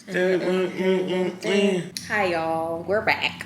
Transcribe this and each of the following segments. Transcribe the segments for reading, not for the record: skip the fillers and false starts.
Hi y'all, we're back.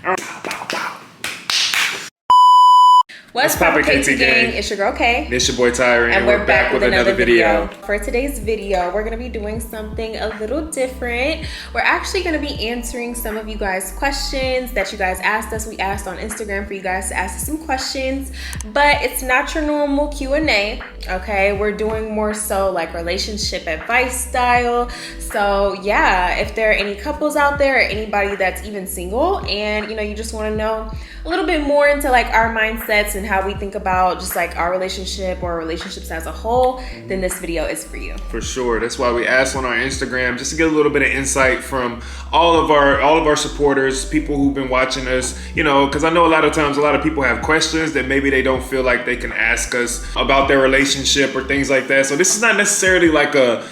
What's poppin', KT gang? It's your girl Kay. It's your boy Tyron, And we're back with another video. For today's video, we're gonna be doing something a little different. We're actually gonna be answering some of you guys' questions that you guys asked us. We asked on Instagram for you guys to ask us some questions, but it's not your normal Q&A, okay? We're doing more so like relationship advice style. So yeah, if there are any couples out there or anybody that's even single and you just wanna know a little bit more into like our mindsets and how we think about just like our relationship or relationships as a whole, then this video is for you. For sure. That's why we asked on our Instagram just to get a little bit of insight from all of our supporters, people who've been watching us, because I know a lot of times a lot of people have questions that maybe they don't feel like they can ask us about their relationship or things like that. So this is not necessarily like a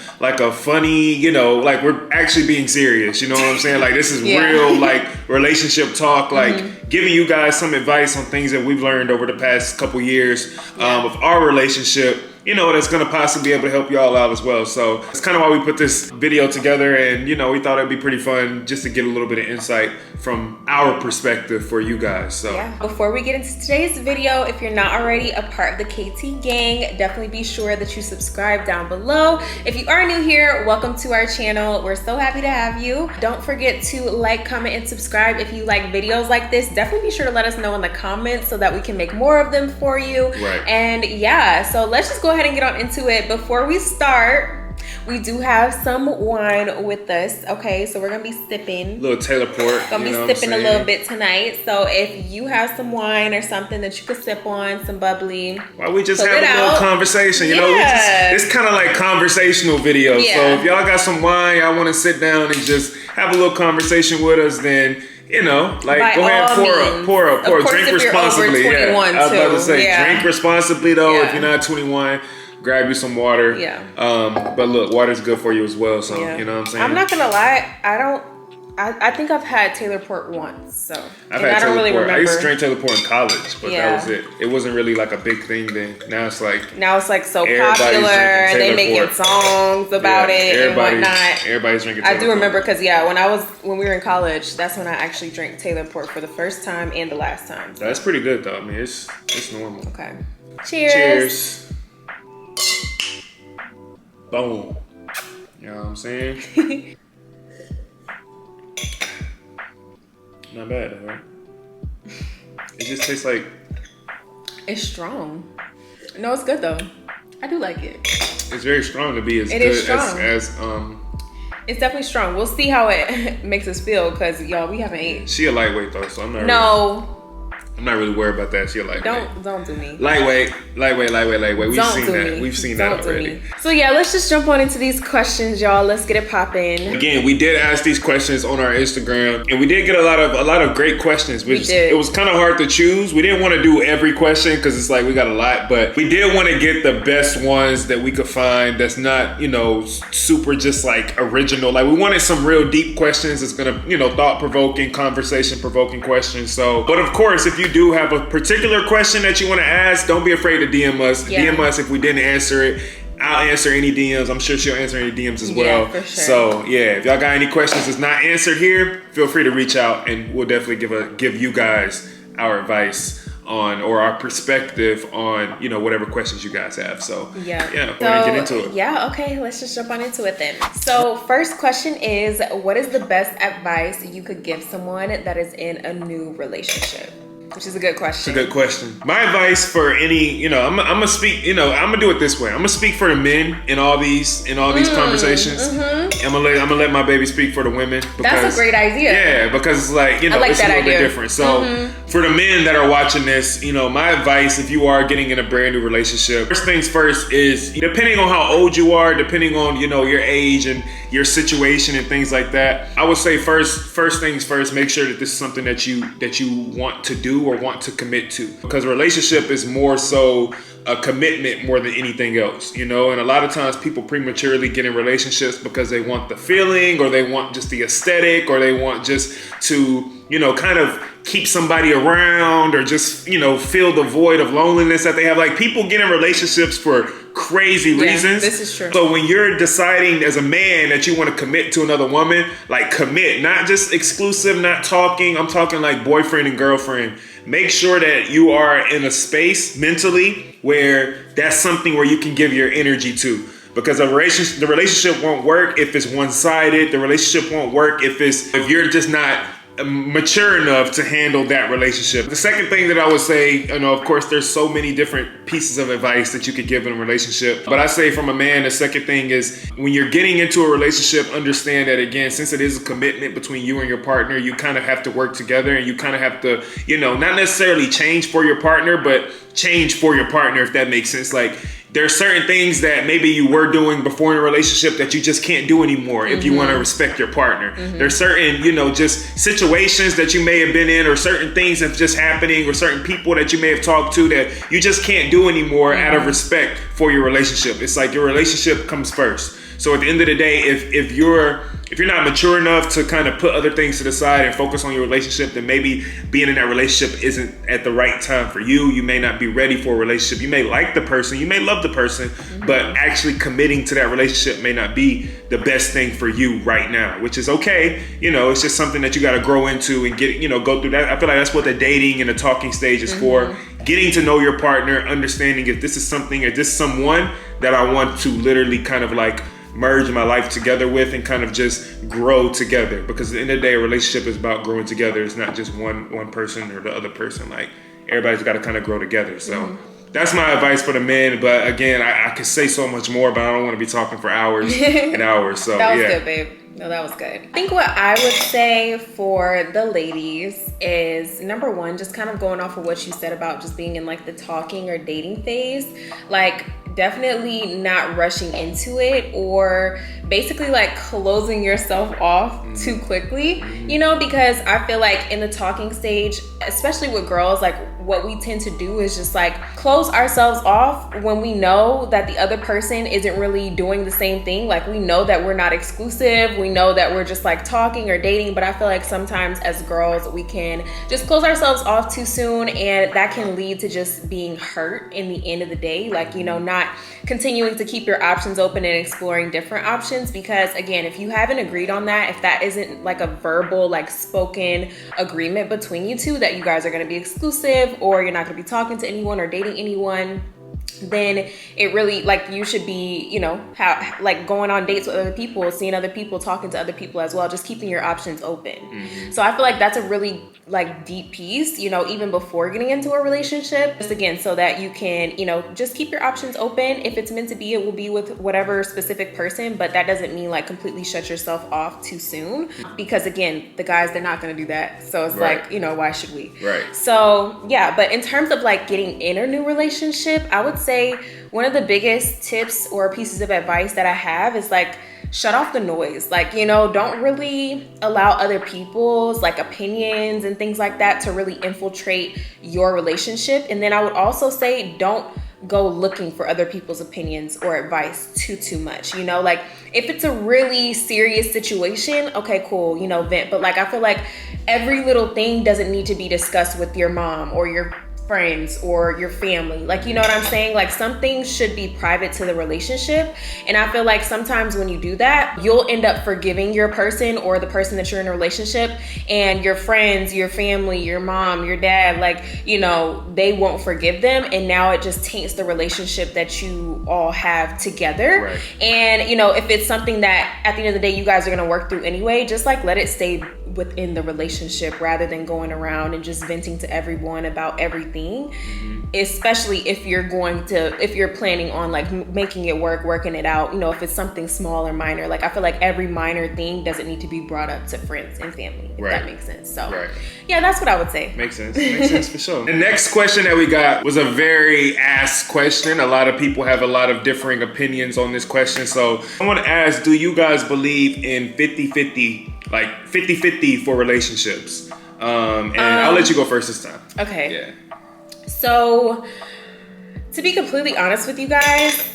funny, like we're actually being serious, you know what I'm saying? Like this is real like relationship talk, like giving you guys some advice on things that we've learned over the past couple years of our relationship, that's going to possibly be able to help y'all out as well. So that's kind of why we put this video together, and we thought it'd be pretty fun just to get a little bit of insight from our perspective for you guys. So before we get into today's video, if you're not already a part of the KT gang, definitely be sure that you subscribe down below. If you are new here, welcome to our channel. We're so happy to have you. Don't forget to like, comment, and subscribe if you like videos like this. Definitely be sure to let us know in the comments so that we can make more of them for you. Right. And so let's just go ahead and get on into it. Before we start, we do have some wine with us, okay? So we're gonna be sipping. A little Taylor Port. Gonna be sipping a little bit tonight. So if you have some wine or something that you could sip on, some bubbly. Why we just have a little conversation, it's kind of like conversational videos. Yeah. So if y'all got some wine, y'all want to sit down and just have a little conversation with us, then go ahead, pour up. Drink responsibly. I was about to say, drink responsibly though. Yeah. If you're not 21, grab you some water. Yeah. But look, water's good for you as well. So you know what I'm saying. I'm not gonna lie, I think I've had Taylor Port once, so I've had Taylor Port. Remember. I used to drink Taylor Port in college, but that was it. It wasn't really like a big thing then. Now it's like so popular, and they making songs about it and whatnot. Everybody's drinking Taylor Port. I do remember because when we were in college, that's when I actually drank Taylor Port for the first time and the last time. That's pretty good though. I mean, it's normal. Okay. Cheers. Boom. You know what I'm saying? Not bad though, right? It just tastes like... It's strong. No, it's good though. I do like it. It's very strong to be as good as it's definitely strong. We'll see how it makes us feel because y'all, we haven't ate. She a lightweight though, so I'm not really worried about that. She a lightweight. Don't do me. Lightweight. We've seen that already. So let's just jump on into these questions, y'all. Let's get it popping. Again, we did ask these questions on our Instagram, and we did get a lot of great questions. It was kind of hard to choose. We didn't want to do every question because it's like we got a lot, but we did want to get the best ones that we could find. That's not super just like original. Like we wanted some real deep questions. That's gonna thought provoking, conversation provoking questions. So, but of course, if you do have a particular question that you want to ask, don't be afraid to DM us. Yeah. DM us if we didn't answer it. I'll answer any DMs. I'm sure she'll answer any DMs as well. Yeah, for sure. So if y'all got any questions that's not answered here, feel free to reach out and we'll definitely give you guys our advice on or our perspective on whatever questions you guys have. So we're gonna get into it. Okay, let's just jump on into it then. So first question is, what is the best advice you could give someone that is in a new relationship? Which is a good question. It's a good question. My advice for any, I'm gonna speak, I'm gonna do it this way. I'm gonna speak for the men in all these conversations. I'm gonna let my baby speak for the women. Because, that's a great idea. Yeah, because it's like, I like it's that a little idea. bit different. So for the men that are watching this, my advice, if you are getting in a brand new relationship, first things first is, depending on how old you are, depending on, your age and your situation and things like that, I would say first things first, make sure that this is something that you want to do or want to commit to, because a relationship is more so a commitment more than anything else, and a lot of times people prematurely get in relationships because they want the feeling or they want just the aesthetic or they want just to kind of keep somebody around or just fill the void of loneliness that they have. Like people get in relationships for crazy reasons. This is true. So when you're deciding as a man that you want to commit to another woman, like commit, not just exclusive, not talking. I'm talking like boyfriend and girlfriend. Make sure that you are in a space mentally where that's something where you can give your energy to. Because the relationship won't work if it's one-sided. The relationship won't work if you're just not mature enough to handle that relationship. The second thing that I would say, of course, there's so many different pieces of advice that you could give in a relationship. But I say from a man, the second thing is when you're getting into a relationship, understand that again, since it is a commitment between you and your partner, you kind of have to work together and you kind of have to, not necessarily change for your partner, but change for your partner, if that makes sense. Like, there are certain things that maybe you were doing before in a relationship that you just can't do anymore if you want to respect your partner. There's certain, just situations that you may have been in or certain things that's just happening or certain people that you may have talked to that you just can't do anymore out of respect for your relationship. It's like your relationship comes first. So at the end of the day, if you're not mature enough to kind of put other things to the side and focus on your relationship, then maybe being in that relationship isn't at the right time for you. You may not be ready for a relationship. You may like the person, you may love the person, but actually committing to that relationship may not be the best thing for you right now, which is okay. It's just something that you got to grow into and get, go through that. I feel like that's what the dating and the talking stage is for. Getting to know your partner, understanding if this is something, if this is someone that I want to literally kind of like merge my life together with and kind of just grow together. Because at the end of the day, a relationship is about growing together. It's not just one person or the other person. Like, everybody's got to kind of grow together. So that's my advice for the men. But again, I could say so much more, but I don't want to be talking for hours and hours. So that was good, babe. No, that was good. I think what I would say for the ladies is, number one, just kind of going off of what you said about just being in like the talking or dating phase. Like, definitely not rushing into it or basically like closing yourself off too quickly, because I feel like in the talking stage, especially with girls, like what we tend to do is just like close ourselves off when we know that the other person isn't really doing the same thing. Like, we know that we're not exclusive. We know that we're just like talking or dating, but I feel like sometimes as girls, we can just close ourselves off too soon, and that can lead to just being hurt in the end of the day. Like, not continuing to keep your options open and exploring different options, because again, if you haven't agreed on that, if that isn't like a verbal, like spoken agreement between you two that you guys are going to be exclusive or you're not going to be talking to anyone or dating anyone, then it really, like, you should be, like going on dates with other people, seeing other people, talking to other people as well, just keeping your options open. So I feel like that's a really like deep piece, even before getting into a relationship, just again, so that you can, just keep your options open. If it's meant to be, it will be with whatever specific person, but that doesn't mean like completely shut yourself off too soon, because again, the guys, they're not going to do that. So it's like, why should we? Right. So yeah, but in terms of like getting in a new relationship, I would say one of the biggest tips or pieces of advice that I have is like, shut off the noise. Like, don't really allow other people's like opinions and things like that to really infiltrate your relationship. And then I would also say, don't go looking for other people's opinions or advice too much. Like, if it's a really serious situation, okay, cool, vent. But like, I feel like every little thing doesn't need to be discussed with your mom or your friends or your family. Like, you know what I'm saying? Like, some things should be private to the relationship. And I feel like sometimes when you do that, you'll end up forgiving your person or the person that you're in a relationship, and your friends, your family, your mom, your dad, like, they won't forgive them. And now it just taints the relationship that you all have together. Right. And, if it's something that at the end of the day, you guys are going to work through anyway, just like let it stay within the relationship rather than going around and just venting to everyone about everything. Especially if you're planning on like making it work, working it out, if it's something small or minor. Like, I feel like every minor thing doesn't need to be brought up to friends and family, if that makes sense. So yeah, that's what I would say. Makes sense for sure. The next question that we got was a very asked question. A lot of people have a lot of differing opinions on this question. So I want to ask, do you guys believe in 50-50, like 50-50 for relationships? And I'll let you go first this time. Okay. Yeah. So, to be completely honest with you guys,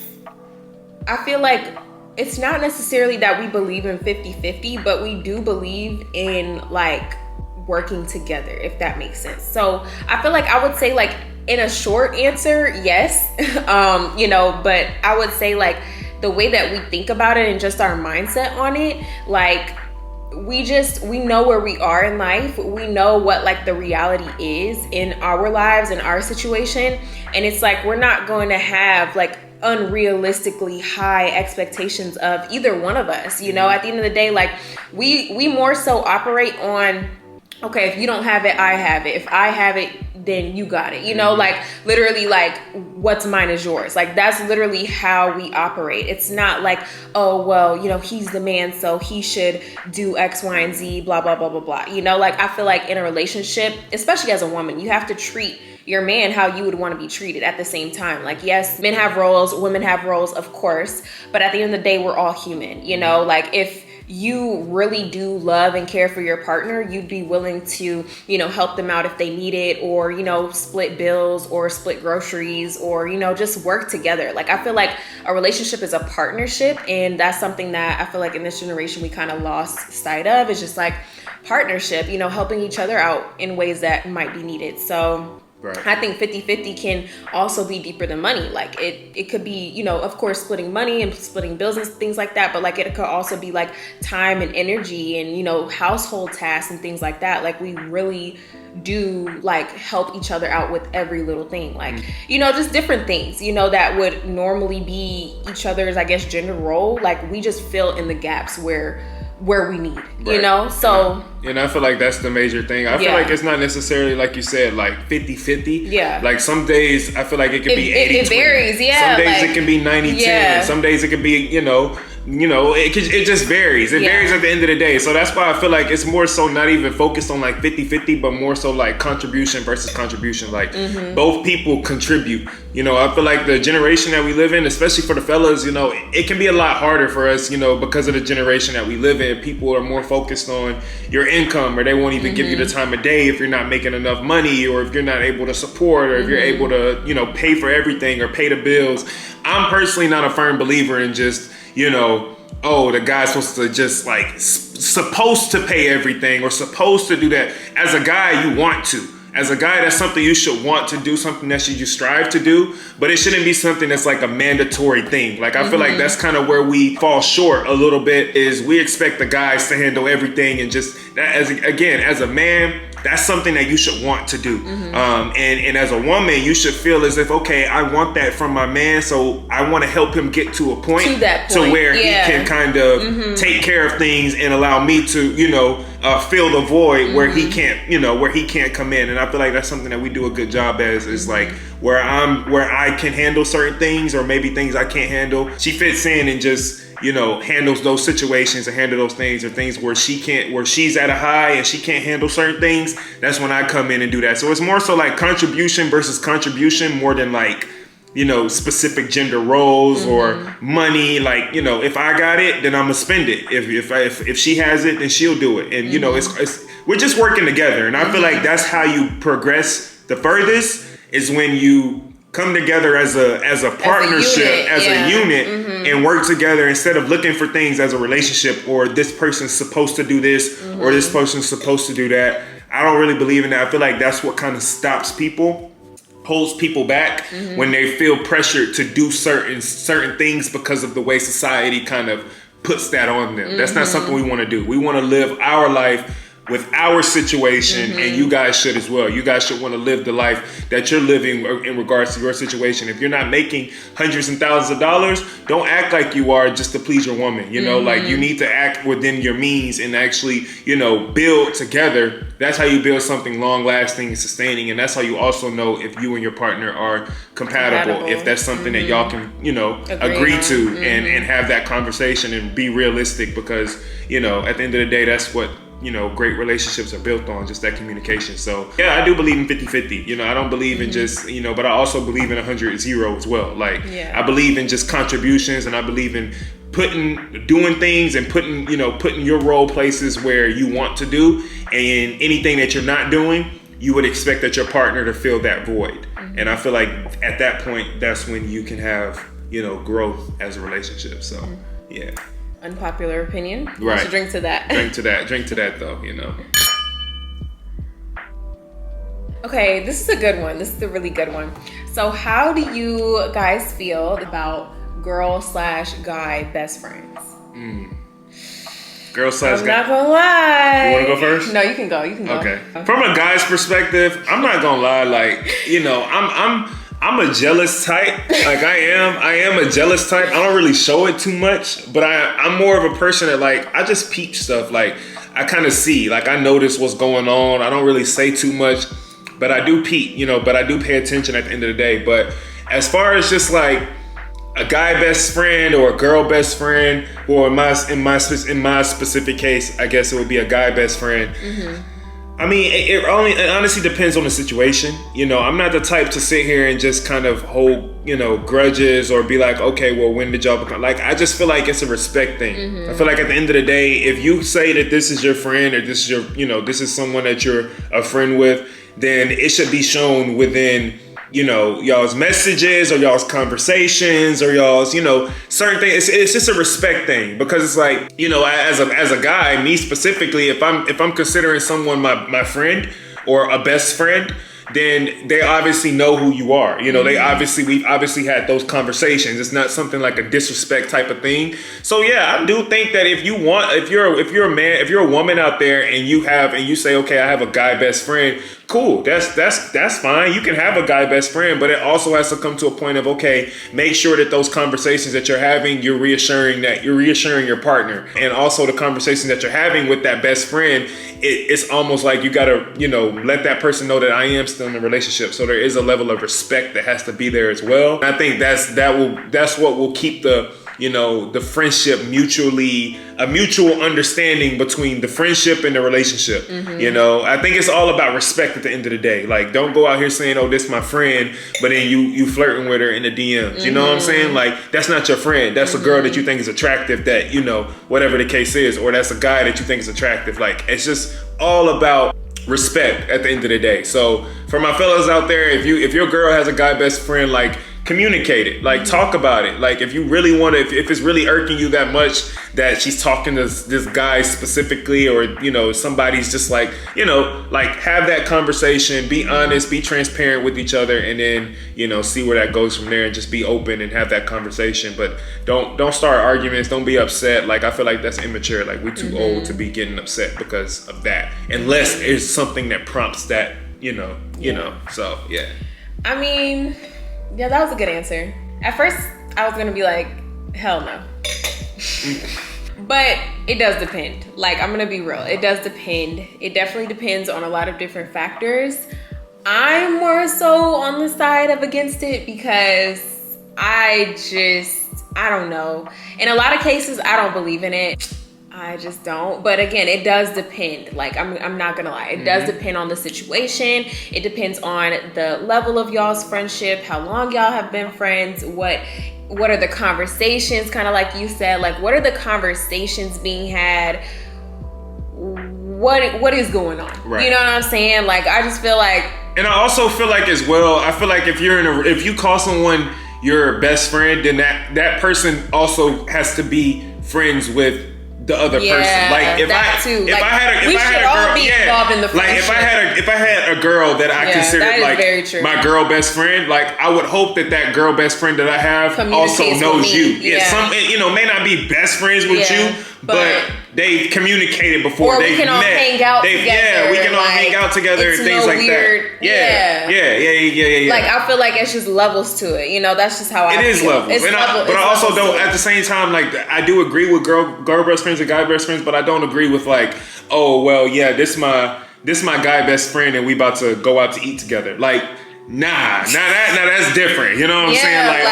I feel like it's not necessarily that we believe in 50-50, but we do believe in like working together, if that makes sense. So I feel like I would say like in a short answer, yes. You know, but I would say like the way that we think about it and just our mindset on it, like we know where we are in life. We know what like the reality is in our lives, in our situation. And it's like, we're not going to have like unrealistically high expectations of either one of us. You know, at the end of the day, like we more so operate on, okay, if you don't have it, I have it. If I have it, then you got it. You know, like literally like what's mine is yours. Like that's literally how we operate. It's not like, oh, well, you know, he's the man, so he should do X, Y, and Z, blah, blah, blah, blah, blah. You know, like I feel like in a relationship, especially as a woman, you have to treat your man how you would want to be treated at the same time. Like, yes, men have roles, women have roles, of course. But at the end of the day, we're all human. You know, like if you really do love and care for your partner, you'd be willing to, you know, help them out if they need it, or, you know, split bills or split groceries, or, you know, just work together. Like, I feel like a relationship is a partnership, and that's something that I feel like in this generation we kind of lost sight of. It's just like partnership, you know, helping each other out in ways that might be needed. So right. I think 50-50 can also be deeper than money. Like it could be, you know, of course, splitting money and splitting bills and things like that. But like it could also be like time and energy and, you know, household tasks and things like that. Like we really do like help each other out with every little thing. Like, you know, just different things, you know, that would normally be each other's, I guess, gender role. Like we just fill in the gaps where we need, right. You know? So and I feel like that's the major thing. I feel like it's not necessarily, like you said, like 50-50. Yeah. Like some days I feel like it could be 80-20. It varies, yeah. Some days like, it can be 90-10. Yeah. Some days it could be, you know, it just varies. It varies at the end of the day. So that's why I feel like it's more so not even focused on like 50-50, but more so like contribution versus contribution. Like both people contribute. You know, I feel like the generation that we live in, especially for the fellas, you know, it can be a lot harder for us, you know, because of the generation that we live in. People are more focused on your income, or they won't even give you the time of day if you're not making enough money, or if you're not able to support, or if you're able to, you know, pay for everything or pay the bills. I'm personally not a firm believer in just, you know, oh, the guy's supposed to just like supposed to pay everything or supposed to do that. As a guy, you want to. As a guy, that's something you should want to do, something that you strive to do, but it shouldn't be something that's like a mandatory thing. Like, I feel like that's kind of where we fall short a little bit, is we expect the guys to handle everything, and just, as a man, that's something that you should want to do. And as a woman, you should feel as if, okay, I want that from my man, so I want to help him get to a point to where he can kind of take care of things and allow me to, you know, fill the void where he can't, you know, where he can't come in. And I feel like that's something that we do a good job as, is like where I can handle certain things, or maybe things I can't handle, she fits in and just, you know, handles those situations and handle those things, or things where she's at a high and she can't handle certain things. That's when I come in and do that. So it's more so like contribution versus contribution, more than like, you know, specific gender roles or money. Like, you know, if I got it, then I'm gonna spend it. If she has it, then she'll do it. And you know, it's we're just working together. And I feel like that's how you progress the furthest, is when you come together as a partnership, as a unit, and work together, instead of looking for things as a relationship, or this person's supposed to do this, or this person's supposed to do that. I don't really believe in that. I feel like that's what kind of stops people, holds people back, when they feel pressured to do certain things because of the way society kind of puts that on them. That's not something we want to do. We want to live our life with our situation, and you guys should as well. You guys should want to live the life that you're living in regards to your situation. If you're not making hundreds and thousands of dollars, don't act like you are just to please your woman. You know, like you need to act within your means and actually, you know, build together. That's how you build something long lasting and sustaining. And that's how you also know if you and your partner are compatible. If that's something that y'all can, you know, agree to and have that conversation and be realistic, because, you know, at the end of the day, that's what, you know, great relationships are built on, just that communication. So yeah, I do believe in 50-50. You know, I don't believe in just, you know, but I also believe in 100-0 as well. Like, I believe in just contributions, and I believe in doing things and putting your role places where you want to do, and anything that you're not doing, you would expect that your partner to fill that void. And I feel like at that point, that's when you can have, you know, growth as a relationship. So yeah. Unpopular opinion. Right. So drink to that. Drink to that though, you know. Okay, this is a good one. This is a really good one. So how do you guys feel about girl/guy best friends? Girl/guy. I'm not gonna lie. You want to go first? No, you can go. You can go. Okay. From a guy's perspective, I'm not gonna lie. Like, you know, I'm a jealous type. Like I am a jealous type. I don't really show it too much, but I'm more of a person that like I just peep stuff. Like I kind of see, like I notice what's going on. I don't really say too much, but I do peep, you know. But I do pay attention at the end of the day. But as far as just like a guy best friend or a girl best friend, or in my specific case, I guess it would be a guy best friend. I mean, it honestly depends on the situation. You know, I'm not the type to sit here and just kind of hold, you know, grudges or be like, okay, well, when did y'all become? Like, I just feel like it's a respect thing. I feel like at the end of the day, if you say that this is your friend or this is your, you know, this is someone that you're a friend with, then it should be shown within, you know, y'all's messages or y'all's conversations or y'all's, you know, certain things. It's just a respect thing, because it's like, you know, as a guy, me specifically, if I'm considering someone my friend or a best friend, then they obviously know who you are. You know, we've obviously had those conversations. It's not something like a disrespect type of thing. So yeah, I do think that if you're a man, if you're a woman out there and you say, okay, I have a guy best friend, cool. That's fine. You can have a guy best friend, but it also has to come to a point of, okay, make sure that those conversations that you're having, you're reassuring your partner. And also the conversations that you're having with that best friend, it's almost like you gotta, you know, let that person know that I am still in a relationship. So there is a level of respect that has to be there as well. And I think that's what will keep the, you know, the friendship a mutual understanding between the friendship and the relationship. You know, I think it's all about respect at the end of the day. Like, don't go out here saying, oh, this is my friend, but then you flirting with her in the DMs. You know what I'm saying? Like, that's not your friend. That's a girl that you think is attractive, that, you know, whatever the case is, or that's a guy that you think is attractive. Like, it's just all about respect at the end of the day. So for my fellas out there, if your girl has a guy best friend, like, communicate it, like talk about it. Like if you really want to, if it's really irking you that much that she's talking to this guy specifically, or, you know, somebody's just like, you know, like have that conversation, be honest, be transparent with each other, and then, you know, see where that goes from there, and just be open and have that conversation. But don't start arguments, don't be upset. Like, I feel like that's immature. Like, we're too old to be getting upset because of that, unless it's something that prompts that, you know, so yeah. I mean, yeah, that was a good answer. At first, I was gonna be like, hell no. But it does depend. Like, I'm gonna be real. It does depend. It definitely depends on a lot of different factors. I'm more so on the side of against it because I don't know. In a lot of cases, I don't believe in it. I just don't. But again, it does depend. Like, I'm not gonna lie. It does depend on the situation. It depends on the level of y'all's friendship, how long y'all have been friends, what are the conversations, kind of like you said, like, what are the conversations being had? What is going on? Right. You know what I'm saying? Like, I just feel like, and I also feel like as well, I feel like if you call someone your best friend, then that person also has to be friends with the other person. Like, if I had a girl that I considered like my girl best friend, like, I would hope that girl best friend that I have also knows you. Yeah. Some, you know, may not be best friends with you, but they've communicated before. They've met. Hang out together. Yeah, we can all hang out together and things like that. Yeah. Like, I feel like it's just levels to it. You know, that's just how I feel. It is levels. But I also don't, at the same time, like, I do agree with girl best friends and guy best friends, but I don't agree with, like, oh, well, yeah, this my guy best friend and we about to go out to eat together. Like, nah, that's different. You know what I'm saying? Like,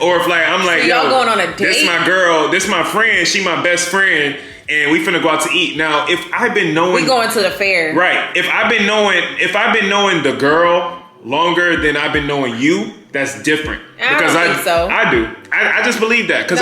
or if like, I'm like, so y'all going on a date? This my girl, this my friend, she my best friend, and we finna go out to eat. Now, if I've been knowing, we going to the fair, right? If I've been knowing the girl longer than I've been knowing you, that's different. Because I don't think so. I do. I just believe that, because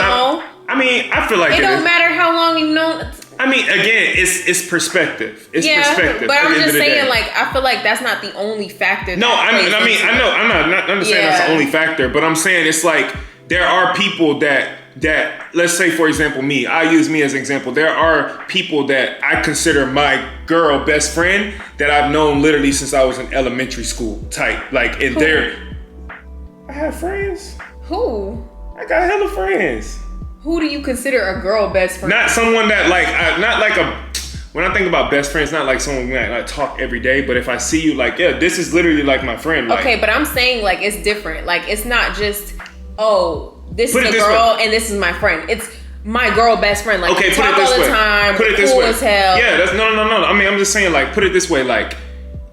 I mean, I feel like it don't matter how long you've known. I mean, again, it's perspective. It's perspective. But I'm just saying, like, I feel like that's not the only factor. No, I know. I'm not saying that's the only factor, but I'm saying it's like there are people that that, let's say for example me, I use me as an example. There are people that I consider my girl best friend that I've known literally since I was in elementary school type. Like, and I have friends. Who? I got hella friends. Who do you consider a girl best friend? Not someone that like, not like when I think about best friends, not like someone that I talk every day, but if I see you, like, yeah, this is literally like my friend. Like, okay, but I'm saying like it's different. Like, it's not just, oh, this is a girl and this is my friend. It's my girl best friend. Like, okay, we talk all the time. Put it this way. As hell. Yeah, that's no. I mean, I'm just saying, like, put it this way. Like,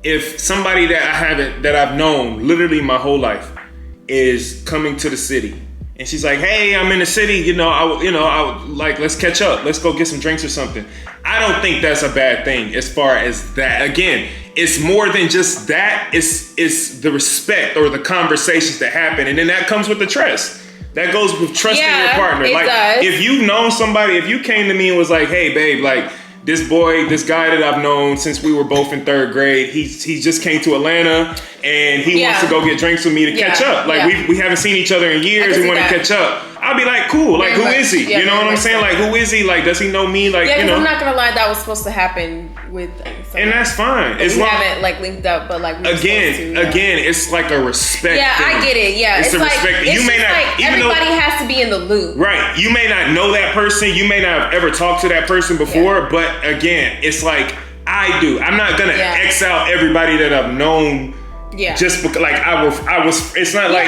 if somebody that I've known literally my whole life is coming to the city, and she's like, "Hey, I'm in the city. I would like, let's catch up. Let's go get some drinks or something." I don't think that's a bad thing as far as that. Again, it's more than just that. It's the respect or the conversations that happen, and then that comes with the trust. That goes with trusting your partner. It like, does. if you've known somebody, if you came to me and was like, "Hey, babe, like, this guy that I've known since we were both in 3rd grade, he just came to Atlanta and he wants to go get drinks with me to catch up. Like, we haven't seen each other in years. We want to catch up." I'll be like, cool. Like, who is he? You know what I'm saying? Like, who is he? Like, does he know me? Like, yeah, I'm not gonna lie, that was supposed to happen with. And that's fine. We haven't like linked up, but like again, it's like a respect. Yeah, thing. I get it. Yeah, it's a like, respect. It's you may not. Like everybody has to be in the loop. Right. You may not know that person. You may not have ever talked to that person before. But again, it's like I do. I'm not gonna X out everybody that I've known. Yeah. Just because, like, I was. It's not like,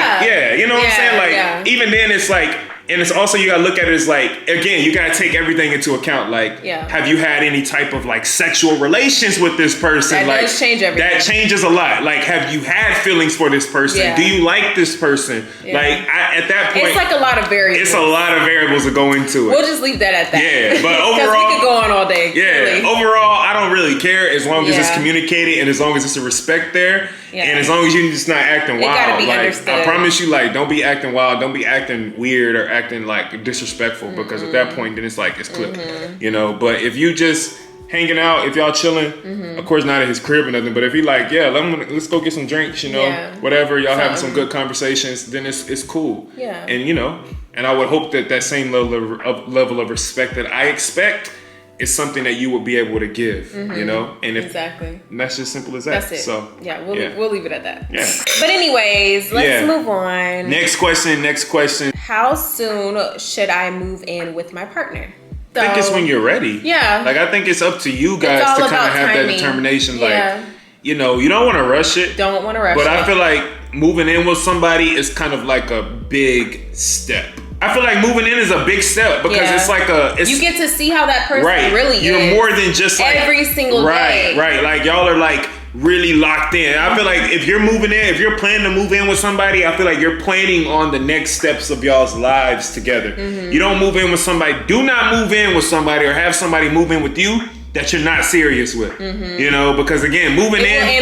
you know what I'm saying? Like, even then, it's like, and it's also, you gotta look at it as like, again, you gotta take everything into account. Like, have you had any type of like sexual relations with this person? That like, does change everything. That changes a lot. Like, have you had feelings for this person? Yeah. Do you like this person? Yeah. Like, at that point, it's like a lot of variables. It's a lot of variables that go into it. We'll just leave that at that. Yeah, but overall, because we could go on all day. Yeah, really. Overall, I don't really care as long as it's communicated and as long as it's a respect there. Yeah. And as long as you're just not acting wild. It gotta be like, understood. I promise you, like, don't be acting wild. Don't be acting weird or acting like disrespectful because at that point, then it's like, it's clipped. You know, but if you just hanging out, if y'all chilling, of course not at his crib or nothing, but if he like, let's go get some drinks, you know, whatever, y'all having some good conversations, then it's cool. Yeah. And, you know, and I would hope that same level of respect that I expect is something that you would be able to give, you know? And if and that's just simple as that. That's it. So we'll leave it at that. Yeah. But anyways, let's move on. Next question. How soon should I move in with my partner? So, I think it's when you're ready. Yeah. Like, I think it's up to you guys to kind of have timing. that determination. Like, you know, you don't want to rush it. But I feel like moving in with somebody is kind of like a big step. I feel like moving in is a big step because it's like you get to see how that person really is. You're more than just like every single day. Right. Like, y'all are like really locked in. I feel like if you're moving in, if you're planning to move in with somebody, I feel like you're planning on the next steps of y'all's lives together. You don't move in with somebody. Do not move in with somebody or have somebody move in with you that you're not serious with, you know, because again, moving in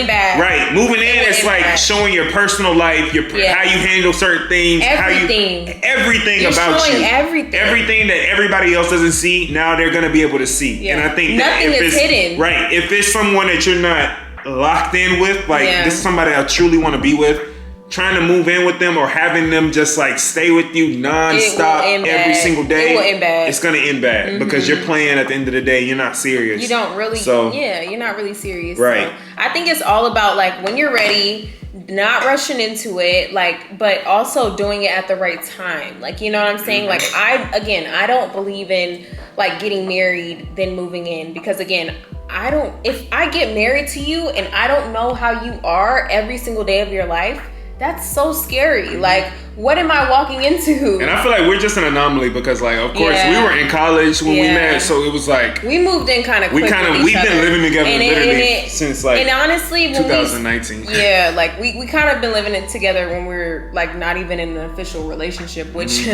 is like showing your personal life, how you handle certain things, everything about you, everything that everybody else doesn't see. Now they're gonna be able to see, and I think nothing is hidden. Right, if it's someone that you're not locked in with, like this is somebody I truly want to be with. Trying to move in with them or having them just like stay with you nonstop every single day, it will end bad. It's gonna end bad because you're playing at the end of the day. You're not serious. You don't really. You're not really serious. Right. So I think it's all about like when you're ready, not rushing into it, like, but also doing it at the right time. Like, you know what I'm saying? Like, I don't believe in like getting married then moving in because again, if I get married to you and I don't know how you are every single day of your life, that's so scary. Like, what am I walking into? And I feel like we're just an anomaly because, like, of course, we were in college when we met, so it was like we moved in kind of quick. We've been living together literally since like, and honestly, 2019. Like we kind of been living it together when we were like not even in an official relationship, which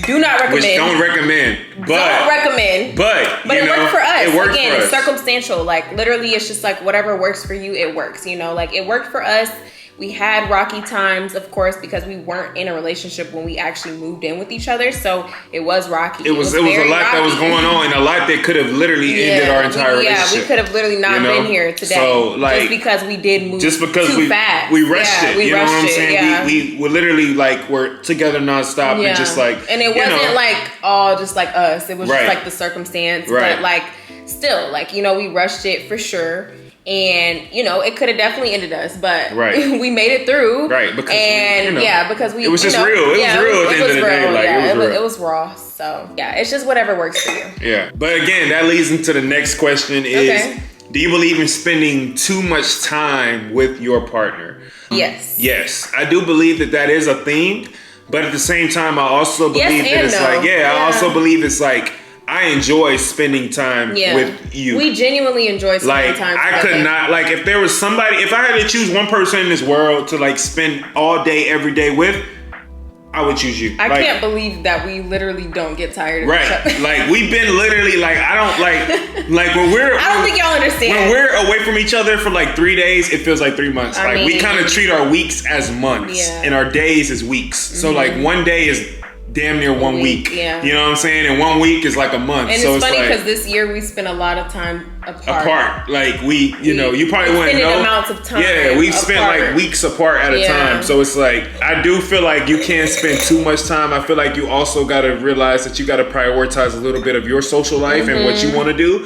do not recommend. Which don't recommend. But it worked for us. It worked Again, for it's circumstantial. Like literally, it's just like whatever works for you, it works. You know, like it worked for us. We had rocky times, of course, because we weren't in a relationship when we actually moved in with each other. So it was rocky. It was a lot rocky. that was going on, and a lot that could have literally ended our entire relationship. Yeah, we could have literally not been here today. So, like, just because we did move too fast. We rushed it. We you know rushed what I'm it, saying? yeah. We were literally like we're together nonstop and just like. And it wasn't like all just like us. It was just like the circumstance. Right. But like still, like, you know, we rushed it for sure. And, you know, it could have definitely ended us, but we made it through. Right. Because because we, it was just real. It was real at the end of the day. Like, it was raw. So yeah, it's just whatever works for you. Yeah. But again, that leads into the next question is, do you believe in spending too much time with your partner? Yes. Yes. I do believe that is a thing, but at the same time, I also believe that it's I also believe it's like, I enjoy spending time with you. We genuinely enjoy spending time together. I could not, like, if there was somebody, if I had to choose one person in this world to like spend all day, every day with, I would choose you. I can't believe that we literally don't get tired of each other. Like, we've been literally like, I don't like when we're. I don't think y'all understand. When we're away from each other for like 3 days, it feels like 3 months. We kind of treat our weeks as months and our days as weeks. So like one day is damn near 1 week. Yeah. You know what I'm saying? And 1 week is like a month. And it's funny because this year we spent a lot of time apart. Like you probably wouldn't know. Amounts of time. Yeah, we've spent like weeks apart at a time. So it's like, I do feel like you can't spend too much time. I feel like you also got to realize that you got to prioritize a little bit of your social life and what you want to do.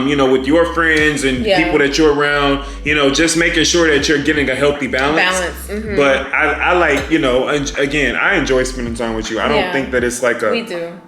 You know, with your friends and people that you're around, you know, just making sure that you're getting a healthy balance. But I like, you know, again, I enjoy spending time with you. I don't think that it's like we do.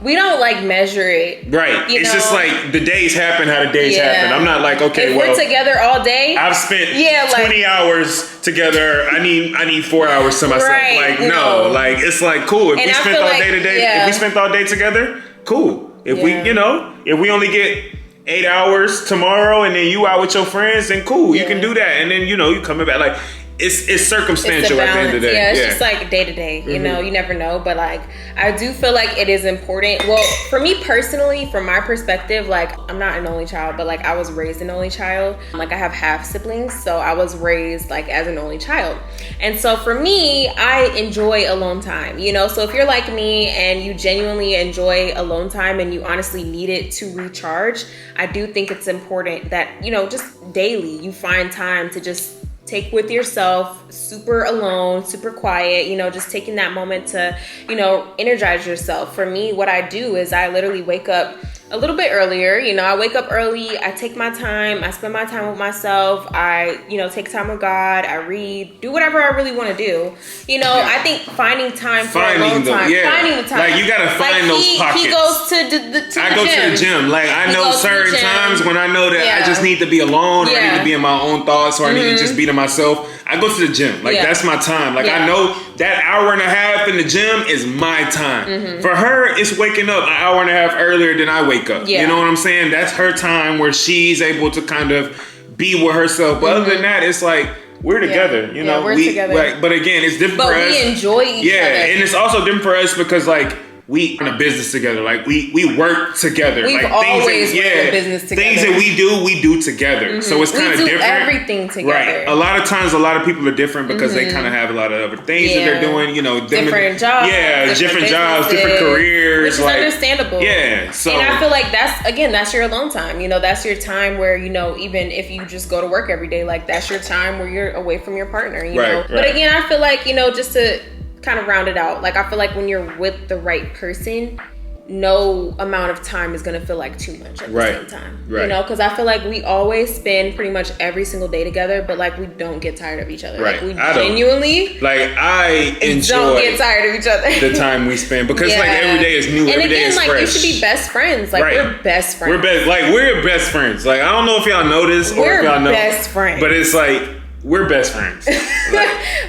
We don't like measure it. Right. It's just like the days happen how the days happen. I'm not like, okay, if we're together all day, I've spent 20 hours together. I need 4 hours to myself. Right, like, no, like, it's like, cool. If we spent all day today, if we spent all day together, cool. If we, you know, if we only get 8 hours tomorrow and then you out with your friends, then cool. You can do that. And then, you know, you coming back like, it's circumstantial at the end of the day. Yeah, it's just like day to day. You know, you never know. But like, I do feel like it is important. Well, for me personally, from my perspective, like, I'm not an only child, but like, I was raised an only child. Like, I have half siblings, so I was raised like as an only child. And so for me, I enjoy alone time. You know, so if you're like me and you genuinely enjoy alone time and you honestly need it to recharge, I do think it's important that, you know, just daily you find time to just take with yourself, super alone, super quiet, you know, just taking that moment to, you know, energize yourself. For me, what I do is I literally wake up a little bit earlier. You know, I wake up early, I take my time, I spend my time with myself, I, you know, take time with God, I read, do whatever I really want to do. You know, I think finding time for alone time, finding the time. Like, you gotta find those pockets. He goes to the gym. I go to the gym. Like, I know certain times when I know that I just need to be alone, or I need to be in my own thoughts, or I need to just be to myself. I go to the gym. Like, that's my time. Like, I know that hour and a half in the gym is my time. For her, it's waking up an hour and a half earlier than I wake up. You know what I'm saying? That's her time where she's able to kind of be with herself. But other than that, it's like, we're together. You know, we're together. Like, but again, it's different for us. But we enjoy each other. Yeah, and it's also different for us because, like, we in a business together. Like, we work together. We've like, always worked in business together. Things that we do together. So it's kind of different. Everything together. Right. A lot of times, a lot of people are different because they kind of have a lot of other things that they're doing. You know, different jobs. Yeah, different jobs, different careers. Which is understandable. Yeah. So, and I feel like that's your alone time. You know, that's your time where, you know, even if you just go to work every day, like, that's your time where you're away from your partner. You know. But again, I feel like, you know, just to kind of round it out, like, I feel like when you're with the right person, no amount of time is going to feel like too much at the same time. You know, because I feel like we always spend pretty much every single day together, but like, we don't get tired of each other. Like, we genuinely I enjoy don't get tired of each other. The time we spend, because like, every day is new, every day is fresh. You should be best friends. Like, we're best friends. We're best friends. Like, I don't know if y'all know this or if y'all know, best friends. But it's like, we're best friends.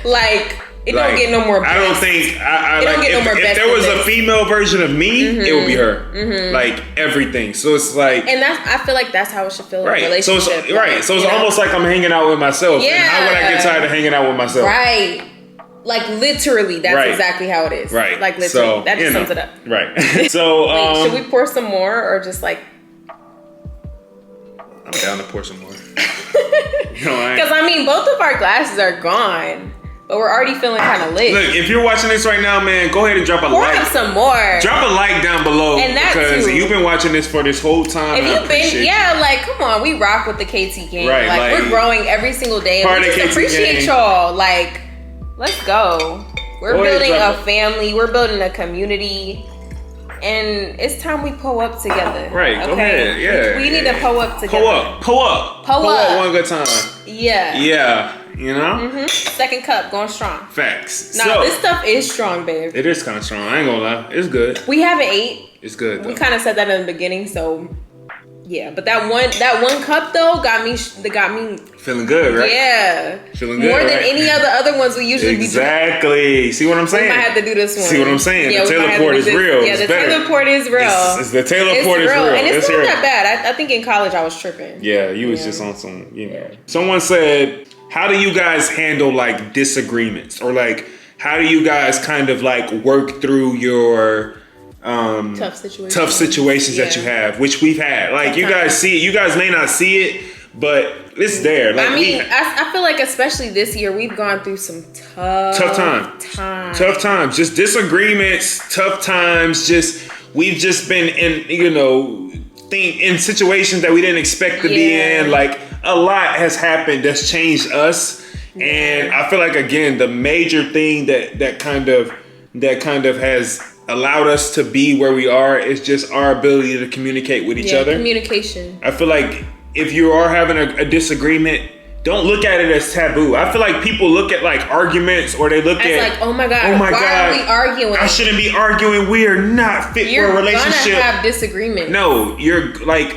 Like, it don't get no more best. I don't think if there was a female version of me, it would be her. Like, everything. So it's like, and I feel like that's how it should feel in a relationship. So it's almost like I'm hanging out with myself. Yeah. And how would I get tired of hanging out with myself? Right. Like, literally, that's exactly how it is. Right. Like, literally. That just sums it up. Right. So wait, should we pour some more or just like? I I'm down to pour some more. Because I mean, both of our glasses are gone, but we're already feeling kind of lit. Look, if you're watching this right now, man, go ahead and drop a Pour like. up some more. Drop a like down below, And that because too. you've been watching this for this whole time. If and I you've been, appreciate yeah, like, come on, we rock with the KT gang. Right, like, we're growing every single day. And part we of just KT appreciate gang. y'all. Like, let's go. We're Go ahead, building drop a it. family. We're building a community. And it's time we pull up together. Right, go ahead, yeah. We need to pull up together. Pull up one good time. Yeah. Yeah, you know? Second cup, going strong. Facts. Nah, So, this stuff is strong, babe. it is kind of strong. I ain't gonna lie. It's good. We haven't ate. It's good, though. We kind of said that in the beginning, so yeah. But that one cup though got me Feeling good, right? yeah. Feeling good, More than right? any other ones we usually be drinking. Exactly. See what I'm We saying? might have to do this one. See what I'm saying? Yeah, The we Taylor might have to Port do is this. real. Yeah, It's the better. Taylor Port is real. It's the Taylor It's Port is real. and it's Let's not hear that it. bad. I think in college I was tripping. Yeah, you was just on some, you know. Someone said, how do you guys handle like disagreements? Or like, how do you guys kind of like work through your Tough situations. that you have, which we've had. Like, you guys see it. You guys may not see it, but it's there. Like, I mean, I feel like especially this year we've gone through some tough times. Just disagreements, tough times. Just we've just been in, you know, in situations that we didn't expect to be in. Like, a lot has happened that's changed us, and I feel like, again, the major thing that kind of has allowed us to be where we are is just our ability to communicate with each other. Communication. I feel like if you are having a disagreement, don't look at it as taboo. I feel like people look at like arguments, or they look It's at like, oh my God, why are we arguing? I shouldn't be arguing. We are not fit You're for a relationship. gonna have disagreements. No, you're like,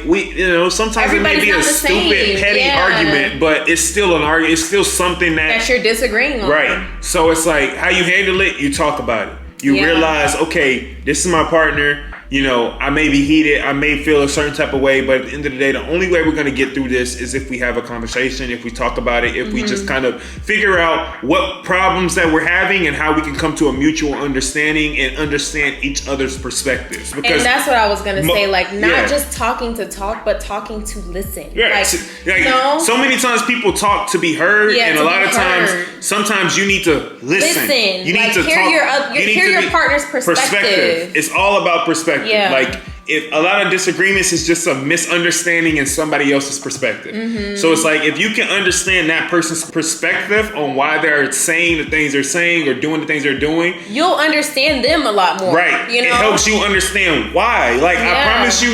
sometimes Everybody's it may be not a the stupid, same. petty Yeah. argument, but it's still an argument. It's still something that you're disagreeing on. right. So it's like, how you handle it, you talk about it. You realize, okay, this is my partner. You know, I may be heated, I may feel a certain type of way, but at the end of the day, the only way we're going to get through this is if we have a conversation, if we talk about it, if we just kind of figure out what problems that we're having and how we can come to a mutual understanding and understand each other's perspectives. Because And that's what I was gonna say, like, not yeah. just talking to talk, but talking to listen. yeah, Like, you know, so many times people talk to be heard, Yeah, and to a lot be of times, heard. sometimes you need to listen. You need Like, to hear talk. hear your partner's perspective. It's all about perspective. Yeah. Like, if a lot of disagreements is just a misunderstanding in somebody else's perspective. So it's like, if you can understand that person's perspective on why they're saying the things they're saying or doing the things they're doing, You'll understand them a lot more. right? You know, It helps you understand why. Like, I Yeah. promise you,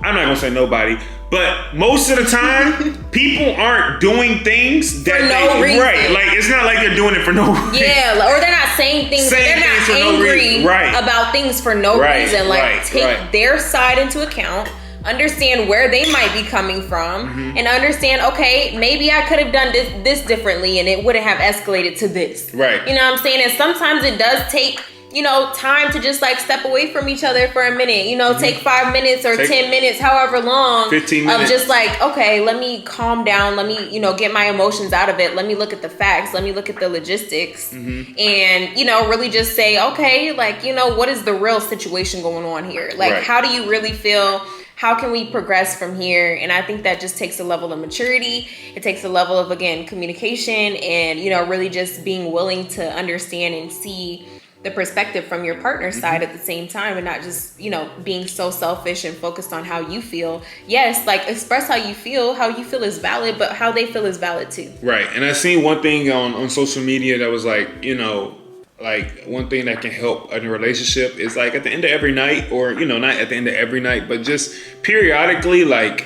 I'm not gonna say nobody, but most of the time, people aren't doing things that no reason. right. Like, it's not like they're doing it for no reason. Yeah, or they're not saying things. Saying They're things not for no angry reason. Right. about things for no Right, reason. Like, right, take right. their side into account. Understand where they might be coming from, and understand, okay, maybe I could have done this differently, and it wouldn't have escalated to this. Right. You know what I'm saying? And sometimes it does take, you know, time to just like step away from each other for a minute. You know, take 5 minutes or Take 10 minutes, however long, 15 of minutes. just like, okay, let me calm down. Let me, you know, get my emotions out of it. Let me look at the facts. Let me look at the logistics, and, you know, really just say, okay, like, you know, what is the real situation going on here? Like, Right. how do you really feel? How can we progress from here? And I think that just takes a level of maturity. It takes a level of, again, communication, and, you know, really just being willing to understand and see the perspective from your partner's side at the same time, and not just, you know, being so selfish and focused on how you feel. Yes, like, express how you feel. How you feel is valid, but how they feel is valid too. Right. And I seen one thing on social media that was like, you know, like, one thing that can help in a relationship is like at the end of every night, or, you know, not at the end of every night, but just periodically, like,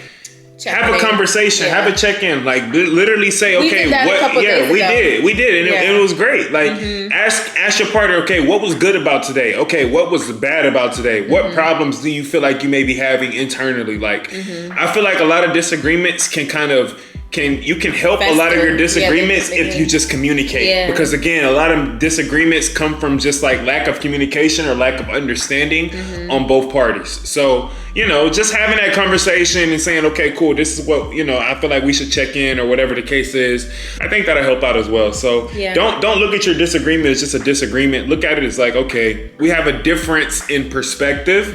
have a conversation, have a check-in, like literally say, We okay, did that a what? couple Yeah, days we ago. did, and Yeah. it was great. Like, ask your partner, okay, what was good about today? Okay, what was bad about today? What problems do you feel like you may be having internally? Like, I feel like a lot of disagreements can kind of you can help a lot of your disagreements if you just communicate. Yeah. Because again, a lot of disagreements come from just like lack of communication or lack of understanding on both parties. So, you know, just having that conversation and saying, okay, cool, this is what, you know, I feel like we should check in, or whatever the case is. I think that'll help out as well. So don't look at your disagreement as just a disagreement. Look at it as like, okay, we have a difference in perspective.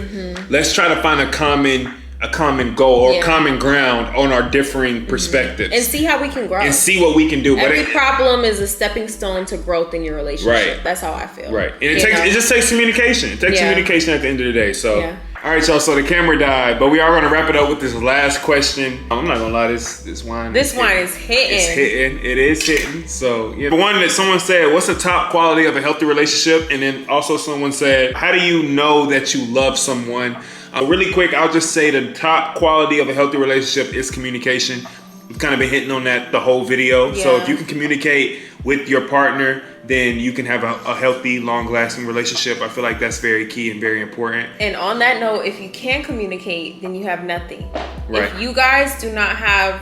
Let's try to find a common a common goal or common ground on our differing perspectives. And see how we can grow. And see what we can do. Every problem is a stepping stone to growth in your relationship. Right. That's how I feel. Right. And it just takes communication. It takes communication at the end of the day. So, all right, y'all. So the camera died, but we are going to wrap it up with this last question. I'm not going to lie, this wine. This wine is hitting. It's hitting. It is hitting. So, yeah. One that someone said, what's the top quality of a healthy relationship? And then also someone said, how do you know that you love someone? Really quick, I'll just say the top quality of a healthy relationship is communication. We've kind of been hitting on that the whole video. So if you can communicate with your partner, then you can have a healthy, long-lasting relationship. I feel like that's very key and very important. And on that note, if you can't communicate, then you have nothing. Right. If you guys do not have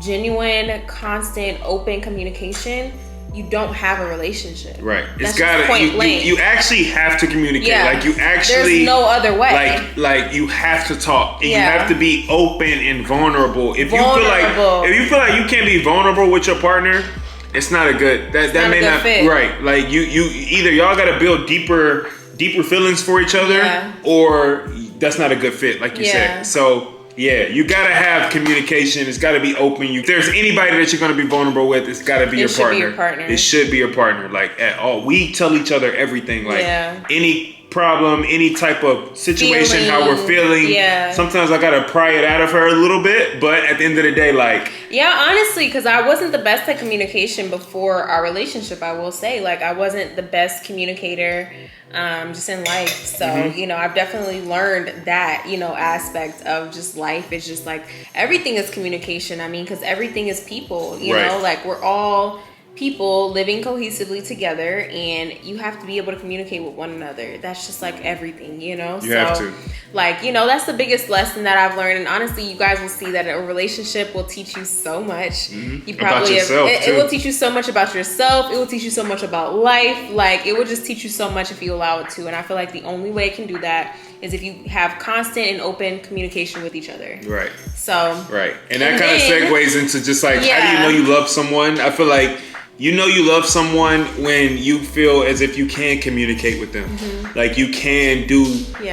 genuine, constant, open communication, you don't have a relationship. Right. That's It's gotta you actually have to communicate. Yeah. Like you actually there's no other way. Like you have to talk. And you have to be open and vulnerable. If you feel like you can't be vulnerable with your partner, it's not a good that may not fit. Right. Like you either y'all gotta build deeper feelings for each other or that's not a good fit, like you said. So yeah, you gotta have communication. It's gotta be open. If there's anybody that you're gonna be vulnerable with, it's gotta be your partner. It should be your partner. Like at all, we tell each other everything. Like any problem, any type of situation, how we're feeling. Sometimes I gotta pry it out of her a little bit, but at the end of the day, like honestly, because I wasn't the best at communication before our relationship. I will say, like, I wasn't the best communicator. Just in life. So, I've definitely learned that, aspect of just life. It's just like everything is communication. I mean, because everything is people, you know, like we're all people living cohesively together and you have to be able to communicate with one another. That's just like everything, You have to. Like, that's the biggest lesson that I've learned. And honestly, you guys will see that a relationship will teach you so much. You probably it will teach you so much about yourself. It will teach you so much about life. Like, it will just teach you so much if you allow it to. And I feel like the only way it can do that is if you have constant and open communication with each other. Right. So. Right. And that kind of segues into just like, how do you know you love someone? I feel like you know you love someone when you feel as if you can communicate with them. Like you can do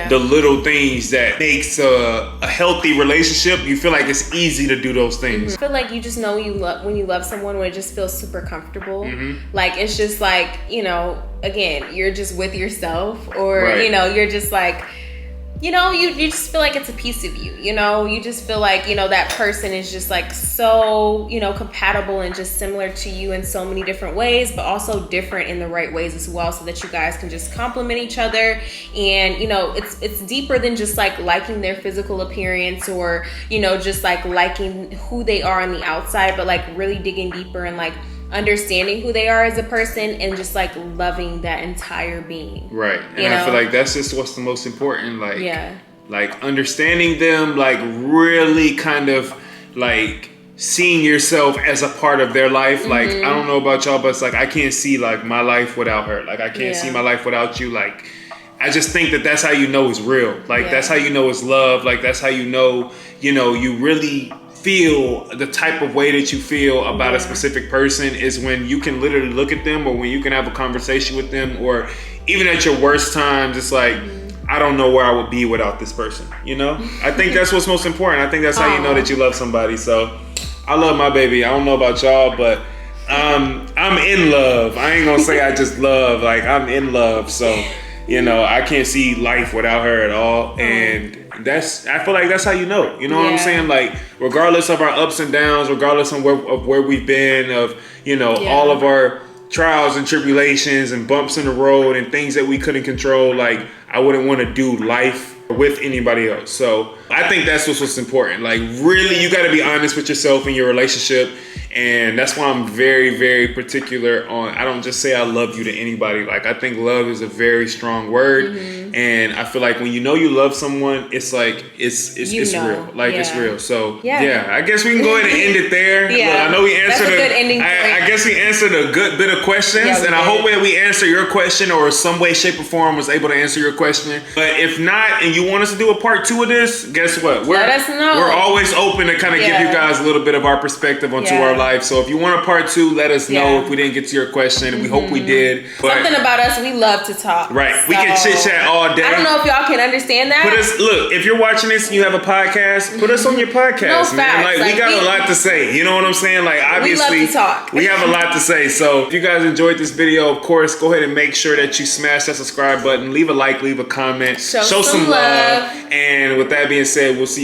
the little things that makes a healthy relationship. You feel like it's easy to do those things. I feel like you just know when you love someone when it just feels super comfortable. Like it's just like, again, you're just with yourself or, you're just like, you just feel like it's a piece of you, you just feel like, that person is just like so, compatible and just similar to you in so many different ways, but also different in the right ways as well, so that you guys can just complement each other. And, it's deeper than just like liking their physical appearance or, just like liking who they are on the outside, but like really digging deeper and like understanding who they are as a person and just like loving that entire being. Right. And I feel like that's just what's the most important. Like understanding them, like really kind of like seeing yourself as a part of their life. Like, I don't know about y'all, but it's like I can't see like my life without her. Like I can't see my life without you. Like I just think that that's how you know it's real. Like that's how you know it's love. Like that's how you know, you really feel the type of way that you feel about a specific person is when you can literally look at them or when you can have a conversation with them, or even at your worst times, it's like, I don't know where I would be without this person, I think that's what's most important. I think that's how you know that you love somebody. So I love my baby. I don't know about y'all, but I'm in love. I ain't gonna say I just love, like I'm in love. So, I can't see life without her at all. And I feel like that's how you know. You know what I'm saying? Like, regardless of our ups and downs, regardless of where we've been, of, all of our trials and tribulations and bumps in the road and things that we couldn't control, like, I wouldn't want to do life with anybody else. So I think that's what's important. Like, really, you got to be honest with yourself in your relationship. And that's why I'm very, very particular on, I don't just say I love you to anybody. Like, I think love is a very strong word. And I feel like when you know you love someone, it's like, it's real. Like, it's real. So, I guess we can go ahead and end it there. Look, I know we answered I guess we answered a good bit of questions. And I hope that we answered your question or some way, shape, or form was able to answer your question. But if not, and you want us to do a part 2 of this, guess what? Let us know. We're always open to kind of give you guys a little bit of our perspective onto our life. life. So if you want a part 2, let us know Yeah. if we didn't get to your question. We hope we did. But Something about us, we love to talk. right, So, we can chit chat all day. I don't know if y'all can understand that. Look, if you're watching this and you have a podcast, put us on your podcast, No, man. facts. Like, we got a lot to say. You know what I'm saying? Like, obviously, we love to talk. we have a lot to say. So if you guys enjoyed this video, of course, go ahead and make sure that you smash that subscribe button, leave a like, leave a comment, Show some some love. love. And with that being said, we'll see you